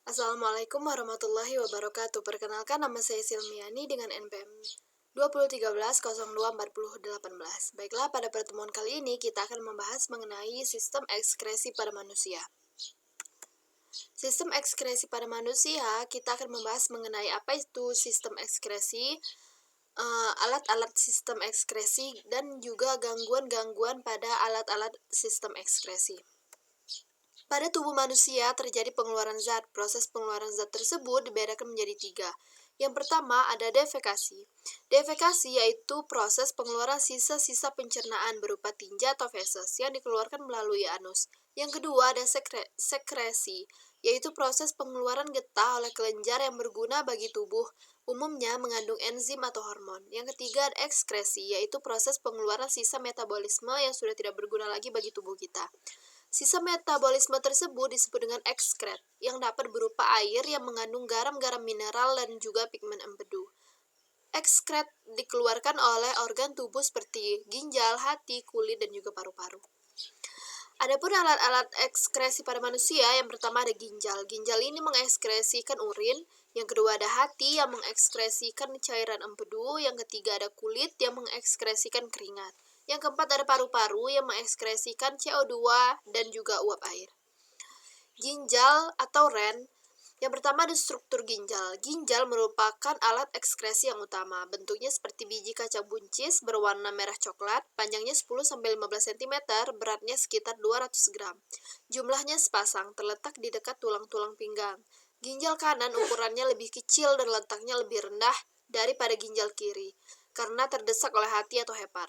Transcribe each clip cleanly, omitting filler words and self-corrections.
Assalamualaikum warahmatullahi wabarakatuh. Perkenalkan, nama saya Silmiani dengan NPM 2013-02-4018. Baiklah, pada pertemuan kali ini kita akan membahas mengenai sistem ekskresi pada manusia. Sistem ekskresi pada manusia, kita akan membahas mengenai apa itu sistem ekskresi, alat-alat sistem ekskresi, dan juga gangguan-gangguan pada alat-alat sistem ekskresi. Pada tubuh manusia terjadi pengeluaran zat. Proses pengeluaran zat tersebut dibedakan menjadi 3. Yang pertama ada defekasi. Defekasi yaitu proses pengeluaran sisa-sisa pencernaan berupa tinja atau feses yang dikeluarkan melalui anus. Yang kedua ada sekresi, yaitu proses pengeluaran getah oleh kelenjar yang berguna bagi tubuh, umumnya mengandung enzim atau hormon. Yang ketiga ada ekskresi, yaitu proses pengeluaran sisa metabolisme yang sudah tidak berguna lagi bagi tubuh kita. Sisa metabolisme tersebut disebut dengan ekskret, yang dapat berupa air yang mengandung garam-garam mineral dan juga pigmen empedu. Ekskret dikeluarkan oleh organ tubuh seperti ginjal, hati, kulit, dan juga paru-paru. Adapun alat-alat ekskresi pada manusia, yang pertama ada ginjal. Ginjal ini mengekskresikan urin. Yang kedua ada hati yang mengekskresikan cairan empedu. Yang ketiga ada kulit yang mengekskresikan keringat. Yang keempat ada paru-paru yang mengekskresikan CO2 dan juga uap air. Ginjal atau ren. Yang pertama ada struktur ginjal. Ginjal merupakan alat ekskresi yang utama. Bentuknya seperti biji kacang buncis berwarna merah coklat, panjangnya 10-15 cm, beratnya sekitar 200 gram. Jumlahnya sepasang, terletak di dekat tulang-tulang pinggang. Ginjal kanan ukurannya lebih kecil dan letaknya lebih rendah daripada ginjal kiri, karena terdesak oleh hati atau hepar.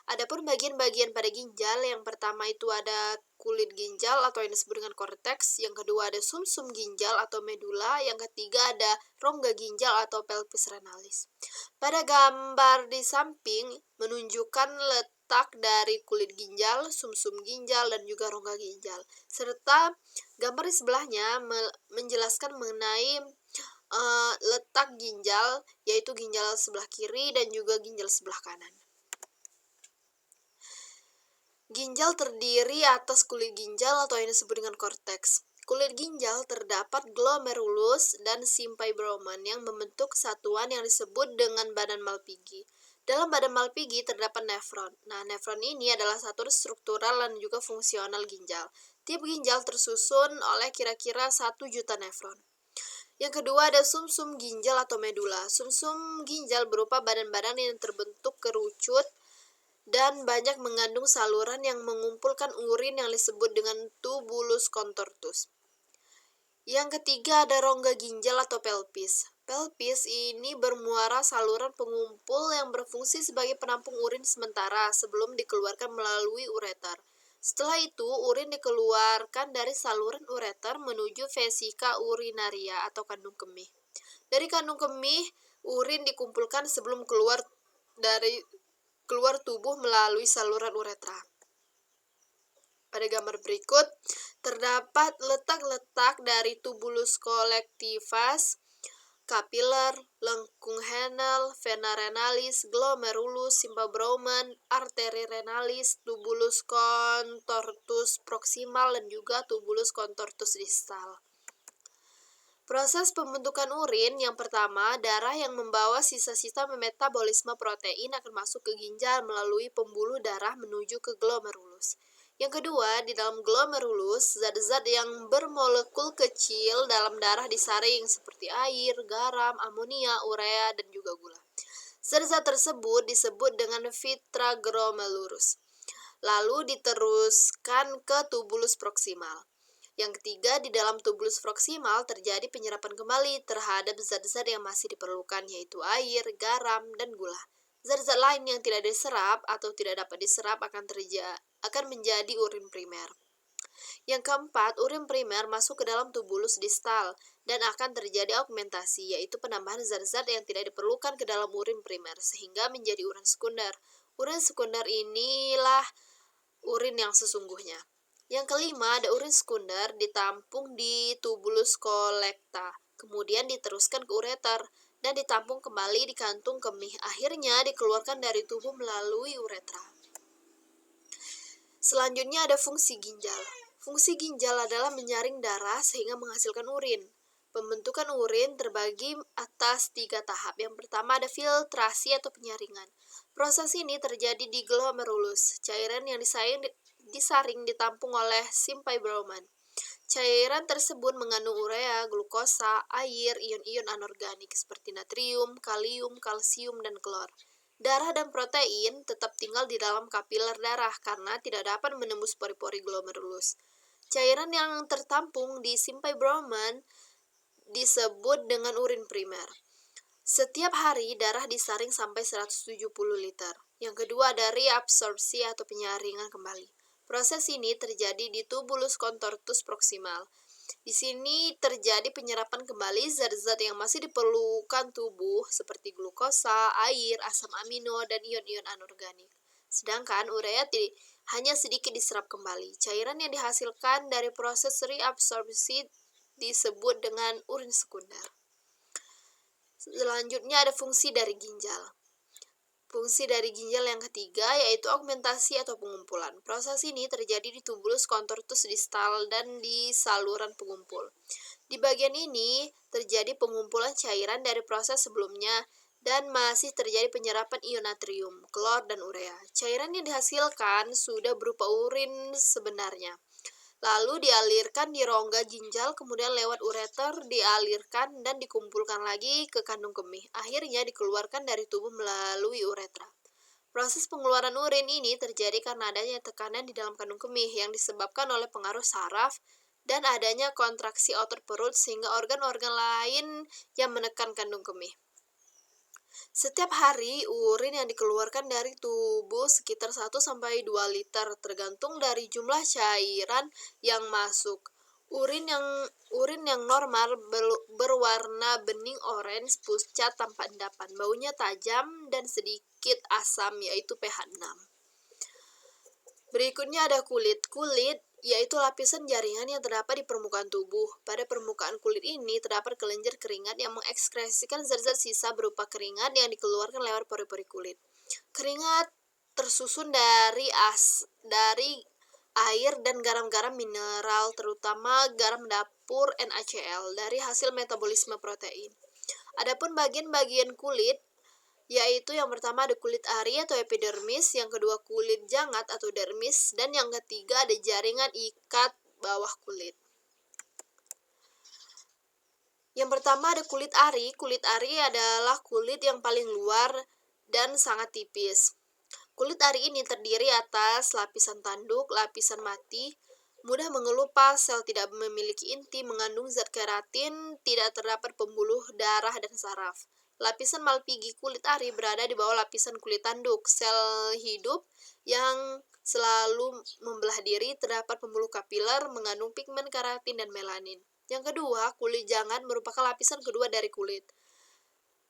Adapun bagian-bagian pada ginjal, yang pertama itu ada kulit ginjal atau yang disebut dengan korteks, yang kedua ada sumsum ginjal atau medula, yang ketiga ada rongga ginjal atau pelvis renalis. Pada gambar di samping menunjukkan letak dari kulit ginjal, sumsum ginjal, dan juga rongga ginjal, serta gambar di sebelahnya menjelaskan mengenai letak ginjal, yaitu ginjal sebelah kiri dan juga ginjal sebelah kanan. Ginjal terdiri atas kulit ginjal atau yang disebut dengan korteks. Kulit ginjal terdapat glomerulus dan sympaybromen yang membentuk kesatuan yang disebut dengan badan Malpighi. Dalam badan Malpighi terdapat nefron. Nah, nefron ini adalah satuan struktural dan juga fungsional ginjal. Tiap ginjal tersusun oleh kira-kira 1 juta nefron. Yang kedua ada sumsum ginjal atau medula. Sumsum ginjal berupa badan-badan yang terbentuk kerucut dan banyak mengandung saluran yang mengumpulkan urin yang disebut dengan tubulus contortus. Yang ketiga ada rongga ginjal atau pelvis. Pelvis ini bermuara saluran pengumpul yang berfungsi sebagai penampung urin sementara sebelum dikeluarkan melalui ureter. Setelah itu, urin dikeluarkan dari saluran ureter menuju vesika urinaria atau kandung kemih. Dari kandung kemih, urin dikumpulkan sebelum keluar tubuh melalui saluran uretra. Pada gambar berikut, terdapat letak-letak dari tubulus collectivus, kapiler, lengkung Henle, vena renalis, glomerulus, sympaybromen, arteri renalis, tubulus contortus proximal, dan juga tubulus contortus distal. Proses pembentukan urin, yang pertama, darah yang membawa sisa-sisa metabolisme protein akan masuk ke ginjal melalui pembuluh darah menuju ke glomerulus. Yang kedua, di dalam glomerulus, zat-zat yang bermolekul kecil dalam darah disaring seperti air, garam, amonia, urea, dan juga gula. Zat-zat tersebut disebut dengan filtra glomerulus. Lalu diteruskan ke tubulus proksimal. Yang ketiga, di dalam tubulus proksimal terjadi penyerapan kembali terhadap zat-zat yang masih diperlukan, yaitu air, garam, dan gula. Zat-zat lain yang tidak diserap atau tidak dapat diserap akan menjadi urin primer. Yang keempat, urin primer masuk ke dalam tubulus distal dan akan terjadi augmentasi, yaitu penambahan zat-zat yang tidak diperlukan ke dalam urin primer sehingga menjadi urin sekunder. Urin sekunder inilah urin yang sesungguhnya. Yang kelima, ada urin sekunder ditampung di tubulus collecta, kemudian diteruskan ke ureter, dan ditampung kembali di kantung kemih. Akhirnya dikeluarkan dari tubuh melalui uretra. Selanjutnya ada fungsi ginjal. Fungsi ginjal adalah menyaring darah sehingga menghasilkan urin. Pembentukan urin terbagi atas 3 tahap. Yang pertama ada filtrasi atau penyaringan. Proses ini terjadi di glomerulus. Cairan yang disaring ditampung oleh simpai-Bowman. Cairan tersebut mengandung urea, glukosa, air, ion-ion anorganik seperti natrium, kalium, kalsium, dan klor. Darah dan protein tetap tinggal di dalam kapiler darah karena tidak dapat menembus pori-pori glomerulus. Cairan yang tertampung di simpai-Bowman disebut dengan urin primer. Setiap hari darah disaring sampai 170 liter. Yang kedua ada reabsorpsi atau penyaringan kembali. Proses ini terjadi di tubulus contortus proximal. Di sini terjadi penyerapan kembali zat-zat yang masih diperlukan tubuh seperti glukosa, air, asam amino, dan ion-ion anorganik. Sedangkan urea hanya sedikit diserap kembali. Cairan yang dihasilkan dari proses reabsorpsi disebut dengan urin sekunder. Selanjutnya ada fungsi dari ginjal. Fungsi dari ginjal yang ketiga yaitu augmentasi atau pengumpulan. Proses ini terjadi di tubulus contortus distal dan di saluran pengumpul. Di bagian ini terjadi pengumpulan cairan dari proses sebelumnya dan masih terjadi penyerapan ion natrium, klor, dan urea. Cairan yang dihasilkan sudah berupa urin sebenarnya. Lalu dialirkan di rongga ginjal, kemudian lewat ureter dialirkan dan dikumpulkan lagi ke kandung kemih. Akhirnya dikeluarkan dari tubuh melalui uretra. Proses pengeluaran urin ini terjadi karena adanya tekanan di dalam kandung kemih yang disebabkan oleh pengaruh saraf dan adanya kontraksi otot perut sehingga organ-organ lain yang menekan kandung kemih. Setiap hari, urin yang dikeluarkan dari tubuh sekitar 1-2 liter tergantung dari jumlah cairan yang masuk. Urin yang normal berwarna bening orange pucat tanpa endapan, baunya tajam dan sedikit asam yaitu pH 6. Berikutnya ada kulit. Kulit yaitu lapisan jaringan yang terdapat di permukaan tubuh. Pada permukaan kulit ini terdapat kelenjar keringat yang mengekskresikan zat-zat sisa berupa keringat yang dikeluarkan lewat pori-pori kulit. Keringat tersusun dari air dan garam-garam mineral, terutama garam dapur NaCl dari hasil metabolisme protein. Adapun bagian-bagian kulit yaitu yang pertama ada kulit ari atau epidermis, yang kedua kulit jangat atau dermis, dan yang ketiga ada jaringan ikat bawah kulit. Yang pertama ada kulit ari. Kulit ari adalah kulit yang paling luar dan sangat tipis. Kulit ari ini terdiri atas lapisan tanduk, lapisan mati, mudah mengelupas, sel tidak memiliki inti, mengandung zat keratin, tidak terdapat pembuluh darah dan saraf. Lapisan malpighi kulit ari berada di bawah lapisan kulit tanduk. Sel hidup yang selalu membelah diri, terdapat pembuluh kapiler, mengandung pigmen keratin dan melanin. Yang kedua, kulit jangat merupakan lapisan kedua dari kulit.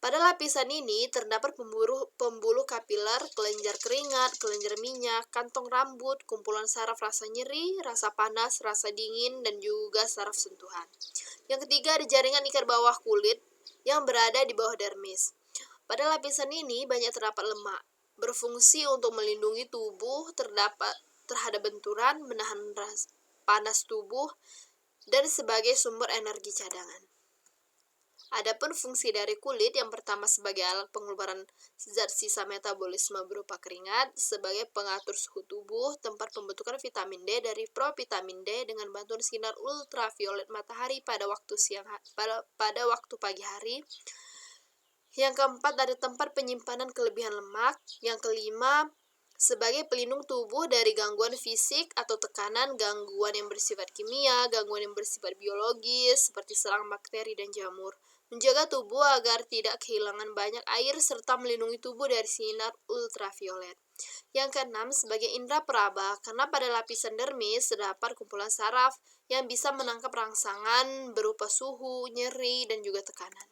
Pada lapisan ini terdapat pembuluh kapiler, kelenjar keringat, kelenjar minyak, kantong rambut, kumpulan saraf rasa nyeri, rasa panas, rasa dingin, dan juga saraf sentuhan. Yang ketiga ada jaringan ikat bawah kulit yang berada di bawah dermis. Pada lapisan ini banyak terdapat lemak, berfungsi untuk melindungi tubuh terhadap benturan, menahan panas tubuh, dan sebagai sumber energi cadangan. Adapun fungsi dari kulit, yang pertama sebagai alat pengeluaran zat sisa metabolisme berupa keringat, sebagai pengatur suhu tubuh, tempat pembentukan vitamin D dari provitamin D dengan bantuan sinar ultraviolet matahari pada waktu pagi hari. Yang keempat ada tempat penyimpanan kelebihan lemak. Yang kelima sebagai pelindung tubuh dari gangguan fisik atau tekanan, gangguan yang bersifat kimia, gangguan yang bersifat biologis seperti serang bakteri dan jamur. Menjaga tubuh agar tidak kehilangan banyak air serta melindungi tubuh dari sinar ultraviolet. Yang keenam sebagai indera peraba, karena pada lapisan dermis terdapat kumpulan saraf yang bisa menangkap rangsangan berupa suhu, nyeri, dan juga tekanan.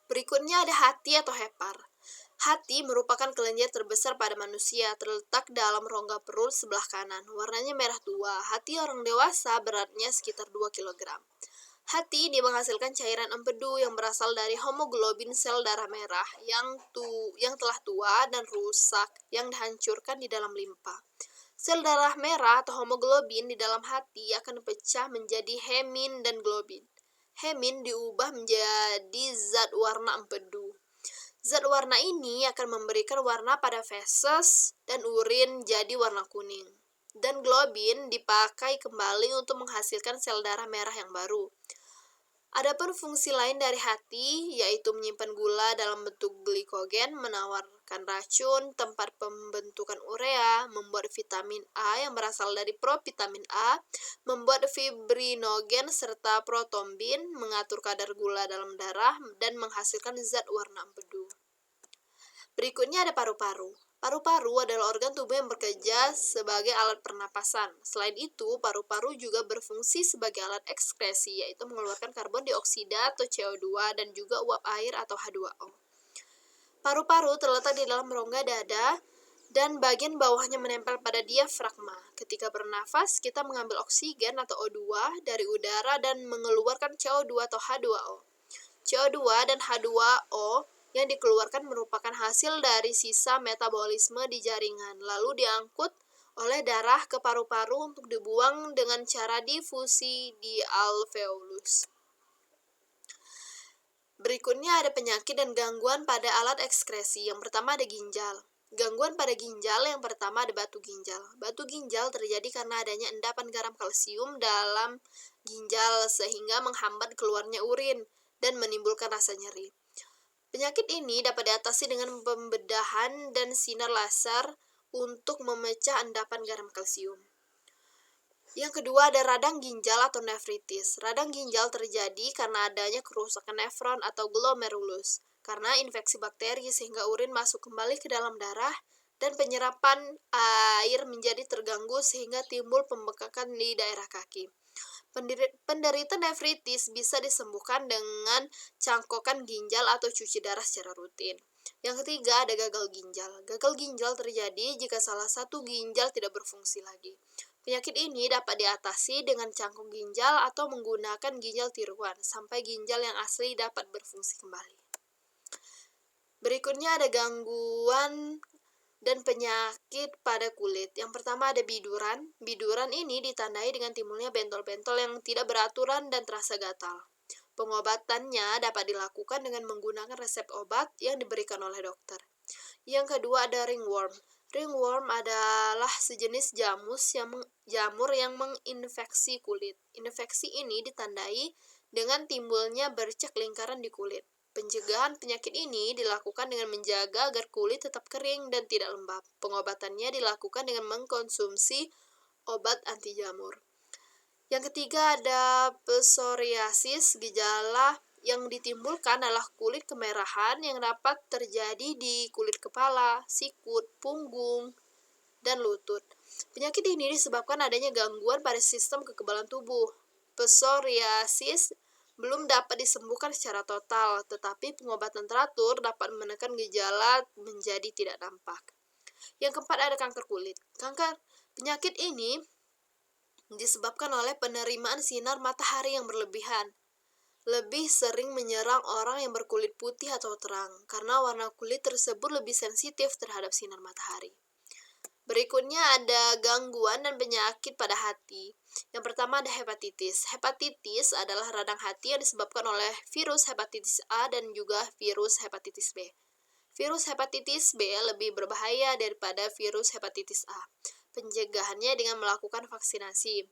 Berikutnya ada hati atau hepar. Hati merupakan kelenjar terbesar pada manusia, terletak dalam rongga perut sebelah kanan. Warnanya merah tua. Hati orang dewasa beratnya sekitar 2 kg. Hati ini menghasilkan cairan empedu yang berasal dari hemoglobin sel darah merah yang telah tua dan rusak yang dihancurkan di dalam limpa. Sel darah merah atau hemoglobin di dalam hati akan pecah menjadi hemin dan globin. Hemin diubah menjadi zat warna empedu. Zat warna ini akan memberikan warna pada feses dan urin jadi warna kuning. Dan globin dipakai kembali untuk menghasilkan sel darah merah yang baru. Adapun fungsi lain dari hati, yaitu menyimpan gula dalam bentuk glikogen, menawarkan racun, tempat pembentukan urea, membuat vitamin A yang berasal dari provitamin A, membuat fibrinogen serta protombin, mengatur kadar gula dalam darah, dan menghasilkan zat warna empedu. Berikutnya ada paru-paru. Paru-paru adalah organ tubuh yang bekerja sebagai alat pernapasan. Selain itu, paru-paru juga berfungsi sebagai alat ekskresi, yaitu mengeluarkan karbon dioksida atau CO2 dan juga uap air atau H2O. Paru-paru terletak di dalam rongga dada dan bagian bawahnya menempel pada diafragma. Ketika bernafas, kita mengambil oksigen atau O2 dari udara dan mengeluarkan CO2 atau H2O. CO2 dan H2O yang dikeluarkan merupakan hasil dari sisa metabolisme di jaringan, lalu diangkut oleh darah ke paru-paru untuk dibuang dengan cara difusi di alveolus. Berikutnya ada penyakit dan gangguan pada alat ekskresi. Yang pertama ada ginjal. Gangguan pada ginjal yang pertama ada batu ginjal. Batu ginjal terjadi karena adanya endapan garam kalsium dalam ginjal sehingga menghambat keluarnya urin dan menimbulkan rasa nyeri. Penyakit ini dapat diatasi dengan pembedahan dan sinar laser untuk memecah endapan garam kalsium. Yang kedua ada radang ginjal atau nefritis. Radang ginjal terjadi karena adanya kerusakan nefron atau glomerulus karena infeksi bakteri sehingga urin masuk kembali ke dalam darah dan penyerapan air menjadi terganggu sehingga timbul pembekakan di daerah kaki. Penderita nefritis bisa disembuhkan dengan cangkokan ginjal atau cuci darah secara rutin. Yang ketiga ada gagal ginjal. Gagal ginjal terjadi jika salah satu ginjal tidak berfungsi lagi. Penyakit ini dapat diatasi dengan cangkok ginjal atau menggunakan ginjal tiruan sampai ginjal yang asli dapat berfungsi kembali. Berikutnya ada gangguan dan penyakit pada kulit. Yang pertama ada biduran. Biduran ini ditandai dengan timbulnya bentol-bentol yang tidak beraturan dan terasa gatal. Pengobatannya dapat dilakukan dengan menggunakan resep obat yang diberikan oleh dokter. Yang kedua ada ringworm. Ringworm adalah sejenis jamur yang menginfeksi kulit. Infeksi ini ditandai dengan timbulnya bercak lingkaran di kulit. Pencegahan penyakit ini dilakukan dengan menjaga agar kulit tetap kering dan tidak lembab. Pengobatannya dilakukan dengan mengkonsumsi obat anti jamur. Yang ketiga ada psoriasis. Gejala yang ditimbulkan adalah kulit kemerahan yang dapat terjadi di kulit kepala, sikut, punggung, dan lutut. Penyakit ini disebabkan adanya gangguan pada sistem kekebalan tubuh. Psoriasis belum dapat disembuhkan secara total, tetapi pengobatan teratur dapat menekan gejala menjadi tidak nampak. Yang keempat ada kanker kulit. Penyakit ini disebabkan oleh penerimaan sinar matahari yang berlebihan. Lebih sering menyerang orang yang berkulit putih atau terang, karena warna kulit tersebut lebih sensitif terhadap sinar matahari. Berikutnya ada gangguan dan penyakit pada hati. Yang pertama ada hepatitis. Hepatitis adalah radang hati yang disebabkan oleh virus hepatitis A dan juga virus hepatitis B. Virus hepatitis B lebih berbahaya daripada virus hepatitis A. Pencegahannya dengan melakukan vaksinasi.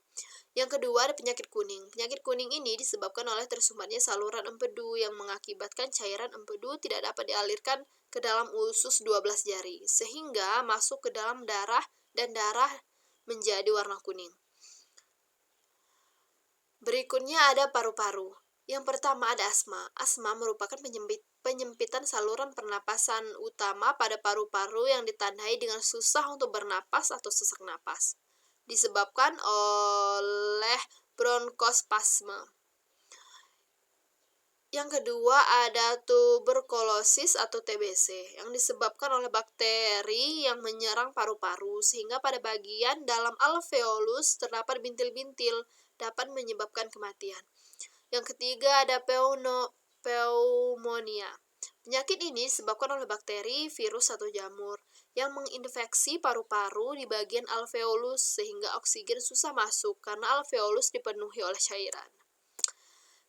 Yang kedua ada penyakit kuning. Penyakit kuning ini disebabkan oleh tersumbatnya saluran empedu yang mengakibatkan cairan empedu tidak dapat dialirkan ke dalam usus 12 jari, sehingga masuk ke dalam darah dan darah menjadi warna kuning. Berikutnya ada paru-paru. Yang pertama ada asma. Asma merupakan penyempitan saluran pernapasan utama pada paru-paru yang ditandai dengan susah untuk bernapas atau sesak napas, disebabkan oleh bronkospasme. Yang kedua ada tuberkulosis atau TBC yang disebabkan oleh bakteri yang menyerang paru-paru sehingga pada bagian dalam alveolus terdapat bintil-bintil dapat menyebabkan kematian. Yang ketiga ada pneumonia. Penyakit ini disebabkan oleh bakteri, virus, atau jamur yang menginfeksi paru-paru di bagian alveolus sehingga oksigen susah masuk karena alveolus dipenuhi oleh cairan.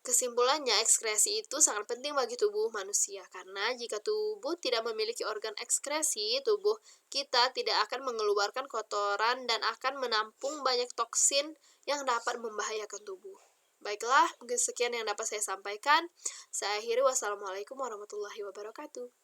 Kesimpulannya, ekskresi itu sangat penting bagi tubuh manusia karena jika tubuh tidak memiliki organ ekskresi, tubuh kita tidak akan mengeluarkan kotoran dan akan menampung banyak toksin yang dapat membahayakan tubuh. Baiklah, mungkin sekian yang dapat saya sampaikan. Saya akhiri, wassalamualaikum warahmatullahi wabarakatuh.